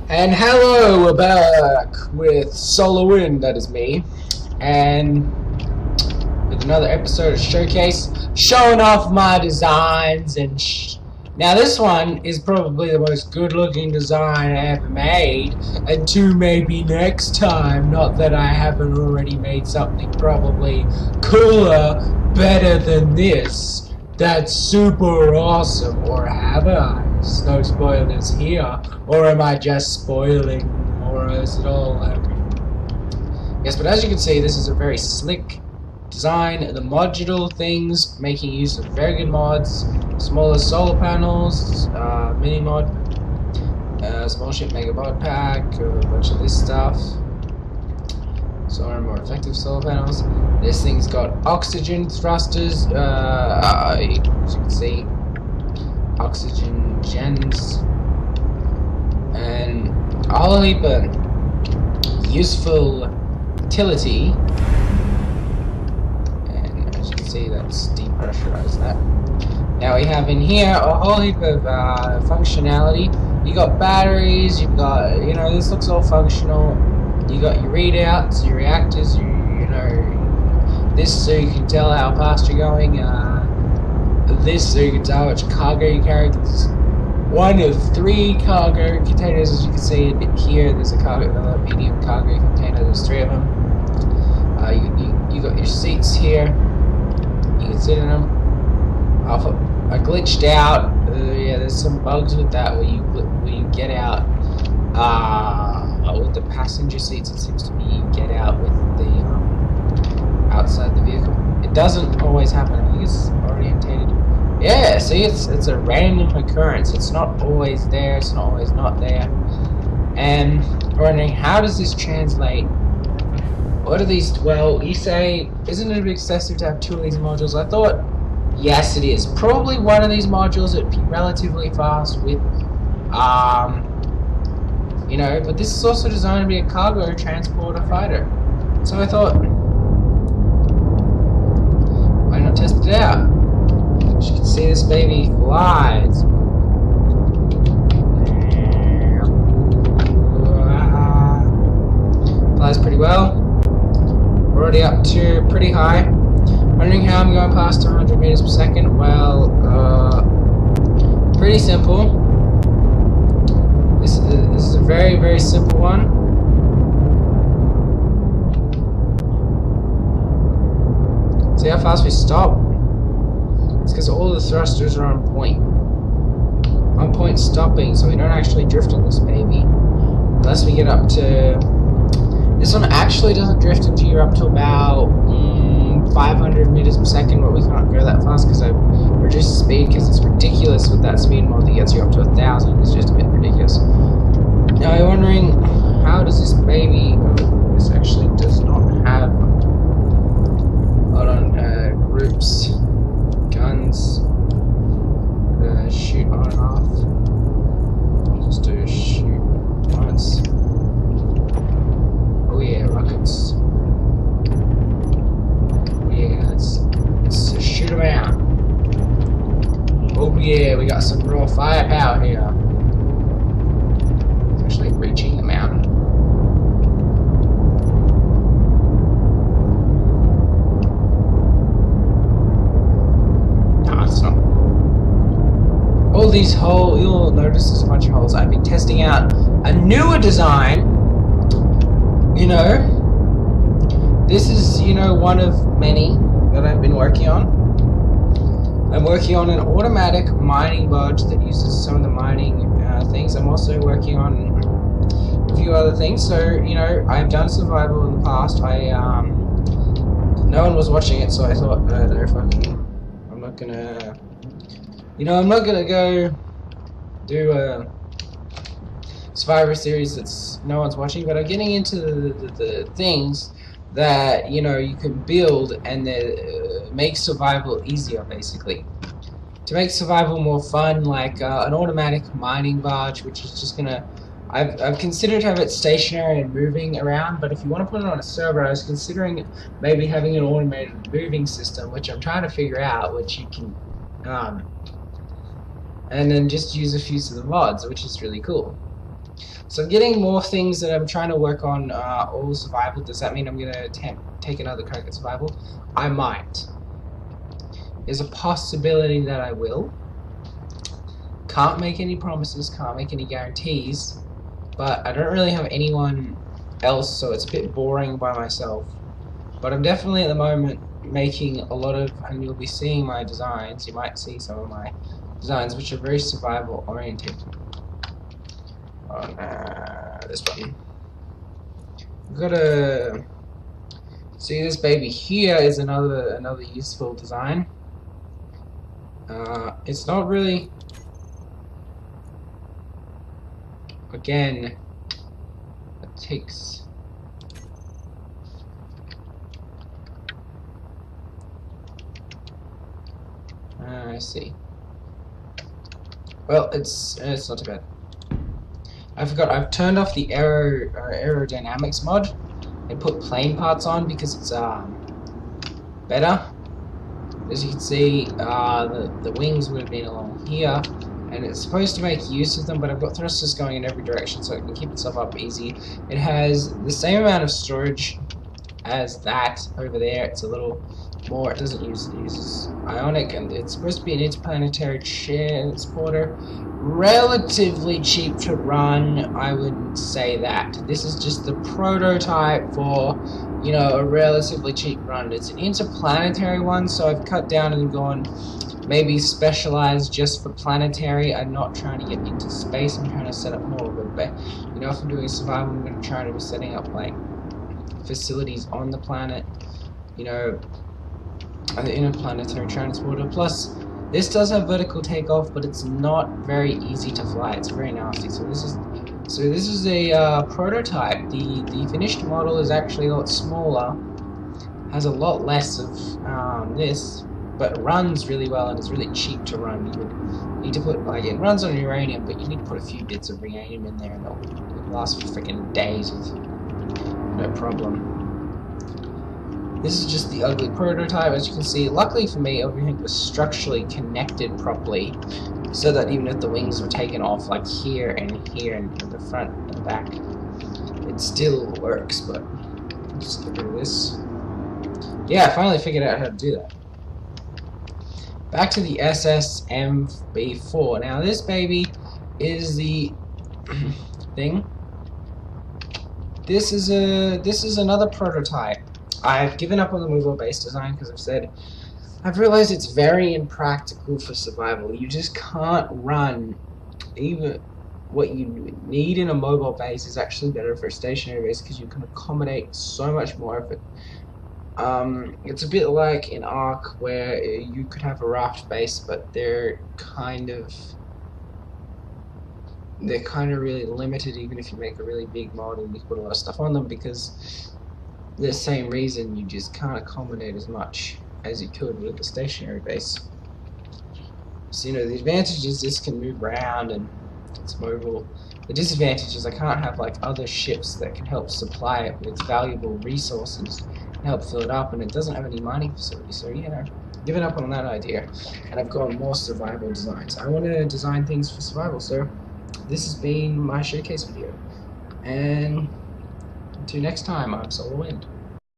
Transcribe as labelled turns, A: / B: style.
A: And hello, we're back with SolarWind, that is me, and with another episode of Showcase, showing off my designs. And now this one is probably the most good-looking design I ever made, and two maybe next time. Not that I haven't already made something probably cooler, better than this. That's super awesome, or have I? No spoilers here, or am I just spoiling, or is it all like... Yes, but as you can see, this is a very slick design. The modular things, making use of very good mods, smaller solar panels, mini mod, small ship mega mod pack, a bunch of this stuff. More effective solar panels. This thing's got oxygen thrusters, as you can see, oxygen gens, and a whole heap of useful utility. And as you can see, that's depressurized that. Now we have in here a whole heap of functionality. You got batteries, you've got, this looks all functional. You got your readouts, your reactors, this so you can tell how fast you're going, this so you can tell how much cargo you carry. There's one of 3 cargo containers, as you can see here. There's another medium cargo container. There's 3 of them. You got your seats here. You can sit in them. I glitched out. Yeah, there's some bugs with that where you get out. With the passenger seats, it seems to be you get out with the outside the vehicle. It doesn't always happen. I think it's orientated. Yeah, see, it's a random occurrence. It's not always there. It's not always not there. And I'm wondering, how does this translate? What are these? Well, you say, isn't it a bit excessive to have 2 of these modules? I thought, yes, it is. Probably one of these modules would be relatively fast with, but this is also designed to be a cargo transporter fighter. So I thought, why not test it out? As you can see, this baby flies. Flies pretty well. We're already up to pretty high. Wondering how I'm going past 100 meters per second. Well, pretty simple. This is a very, very simple one. See how fast we stop? It's because all the thrusters are on point. On point stopping, so we don't actually drift on this baby. Unless we get up to... This one actually doesn't drift until you're up to about 500 meters per second, but we can't go that fast because I've reduced the speed, because it's ridiculous with that speed mod that gets you up to 1,000. It's just a bit ridiculous. Now you're wondering, how does this baby... Oh, this actually does not have... Hold on, groups, guns, shoot on and off. I'll just do shoot once. Oh yeah, rockets. Oh yeah, let's just shoot them out. Oh yeah, we got some raw firepower here. It's actually reaching the mountain. No, it's not. All these holes, you'll notice there's a bunch of holes. I've been testing out a newer design. This is, one of many that I've been working on. I'm working on an automatic mining barge that uses some of the mining things. I'm also working on a few other things. So, I've done survival in the past. No one was watching it, so I thought, no, I'm not gonna, I'm not gonna go do a Survivor series that's no one's watching, but I'm getting into the things that you can build and make survival easier, basically. To make survival more fun, like an automatic mining barge, which is just gonna... I've considered having it stationary and moving around, but if you want to put it on a server, I was considering maybe having an automated moving system, which I'm trying to figure out, which you can and then just use a few of the mods, which is really cool. So I'm getting more things that I'm trying to work on all survival. Does that mean I'm going to take another crack at survival? I might. There's a possibility that I will. Can't make any promises, can't make any guarantees, but I don't really have anyone else, so it's a bit boring by myself. But I'm definitely at the moment making a lot of, and you'll be seeing my designs, you might see some of my designs which are very survival oriented. On this button. I've got a, see this baby here is another useful design. It's not really, again, it takes I see. Well, it's not too bad. I forgot, I've turned off the aerodynamics mod and put plane parts on because it's better. As you can see, the wings would have been along here, and it's supposed to make use of them, but I've got thrusters going in every direction so it can keep itself up easy. It has the same amount of storage as that over there. It's a little more, it uses ionic, and it's supposed to be an interplanetary transporter. Relatively cheap to run, I would say that. This is just the prototype for, you know, a relatively cheap run. It's an interplanetary one, so I've cut down and gone maybe specialized just for planetary. I'm not trying to get into space, I'm trying to set up more of a, you know, if I'm doing survival, I'm going to try to be setting up like facilities on the planet, you know, the interplanetary transporter. Plus, this does have vertical takeoff, but it's not very easy to fly. It's very nasty. So this is a prototype. The finished model is actually a lot smaller, has a lot less of this, but runs really well and is really cheap to run. You would need to put, like, it runs on uranium, but you need to put a few bits of uranium in there, and it'll last for freaking days with no problem. This is just the ugly prototype. As you can see, luckily for me, everything was structurally connected properly, so that even if the wings were taken off, like here and the front and the back, it still works. But I'll just get rid of this. Yeah, I finally figured out how to do that. Back to the SSMB4. Now this baby is the thing. This is another prototype. I've given up on the movable base design because I've realized it's very impractical for survival. You just can't run. Even what you need in a mobile base is actually better for a stationary base because you can accommodate so much more of it. It's a bit like in Ark where you could have a raft base, but they're kind of really limited even if you make a really big mod and you put a lot of stuff on them, because the same reason you just can't accommodate as much as you could with a stationary base. So, you know, the advantage is this can move around and it's mobile. The disadvantage is I can't have like other ships that can help supply it with valuable resources and help fill it up, and it doesn't have any mining facilities. So, you know, given up on that idea, and I've gone more survival designs. I want to design things for survival, so this has been my showcase video. And until next time, I'm SolarWind.